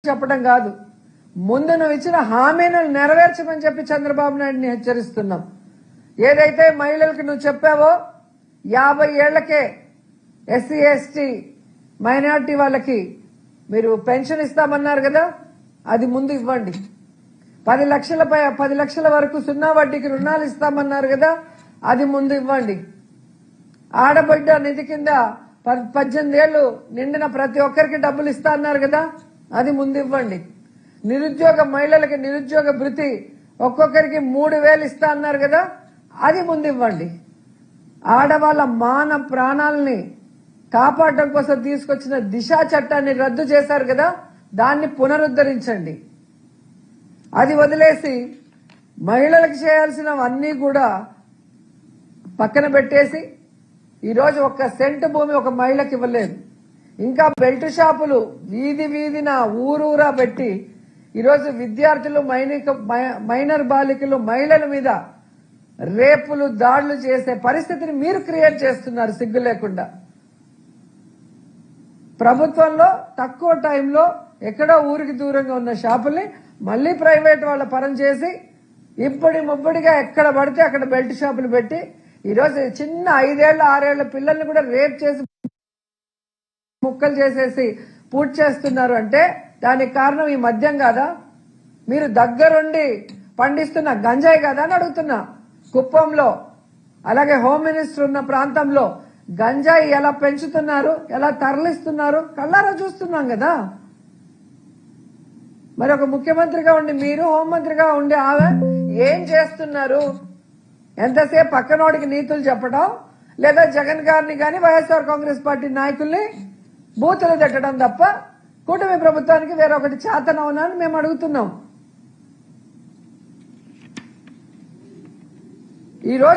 చెప్పడం కాదు, ముందు నువ్వు ఇచ్చిన హామీలను నెరవేర్చమని చెప్పి చంద్రబాబు నాయుడిని హెచ్చరిస్తున్నాం. ఏదైతే మహిళలకు నువ్వు చెప్పావో 50 ఏళ్లకే ఎస్సీ ఎస్టీ మైనార్టీ వాళ్ళకి మీరు పెన్షన్ ఇస్తామన్నారు కదా, అది ముందు ఇవ్వండి. 10 లక్షల వరకు 0 వడ్డీకి రుణాలు ఇస్తామన్నారు కదా, అది ముందు ఇవ్వండి. ఆడబిడ్డ నిధి కింద 18 ఏళ్లు నిండిన ప్రతి ఒక్కరికి డబ్బులు ఇస్తా అన్నారు కదా, అది ముందు ఇవ్వండి. నిరుద్యోగ మహిళలకి నిరుద్యోగ భృతి ఒక్కొక్కరికి 3000 ఇస్తా అన్నారు కదా, అది ముందు ఇవ్వండి. ఆడవాళ్ల మాన ప్రాణాలని కాపాడడం కోసం తీసుకొచ్చిన దిశా చట్టాన్ని రద్దు చేశారు కదా, దాన్ని పునరుద్ధరించండి. అది వదిలేసి మహిళలకు చేయాల్సినవన్నీ కూడా పక్కన పెట్టేసి ఈరోజు 1 సెంటు భూమి ఒక మహిళకి ఇవ్వలేదు. ఇంకా బెల్ట్ షాపులు వీధి వీధిన ఊరూరా పెట్టి ఈరోజు విద్యార్థులు మైనర్ బాలికలు మహిళల మీద రేపులు దాడులు చేసే పరిస్థితిని మీరు క్రియేట్ చేస్తున్నారు సిగ్గు లేకుండా. ప్రభుత్వంలో తక్కువ టైంలో ఎక్కడో ఊరికి దూరంగా ఉన్న షాపుల్ని మళ్లీ ప్రైవేట్ వాళ్ళ పరం చేసి ముబ్బడిగా ఎక్కడ పడితే అక్కడ బెల్ట్ షాపులు పెట్టి ఈరోజు చిన్న 5 ఏళ్ల 6 ఏళ్ల పిల్లల్ని కూడా రేప్ చేసి ముక్కలు చేసేసి పూర్తి చేస్తున్నారు. అంటే దానికి కారణం ఈ మద్యం కాదా? మీరు దగ్గరుండి పండిస్తున్న గంజాయి కాదా అని అడుగుతున్నా. కుప్పంలో అలాగే హోమ్ మినిస్టర్ ఉన్న ప్రాంతంలో గంజాయి ఎలా పెంచుతున్నారు, ఎలా తరలిస్తున్నారు కళ్ళారా చూస్తున్నాం కదా. మరి ఒక ముఖ్యమంత్రిగా ఉండి మీరు, హోంమంత్రిగా ఉండి ఆమె ఏం చేస్తున్నారు? ఎంతసేపు పక్కనోడికి నీతులు చెప్పడం, లేదా జగన్ గారిని గాని వైఎస్ఆర్ కాంగ్రెస్ పార్టీ నాయకుల్ని బూతులు తిట్టడం తప్ప కూటమి ప్రభుత్వానికి వేరొకటి చేతనవునా అని మేము అడుగుతున్నాం. ఈరోజు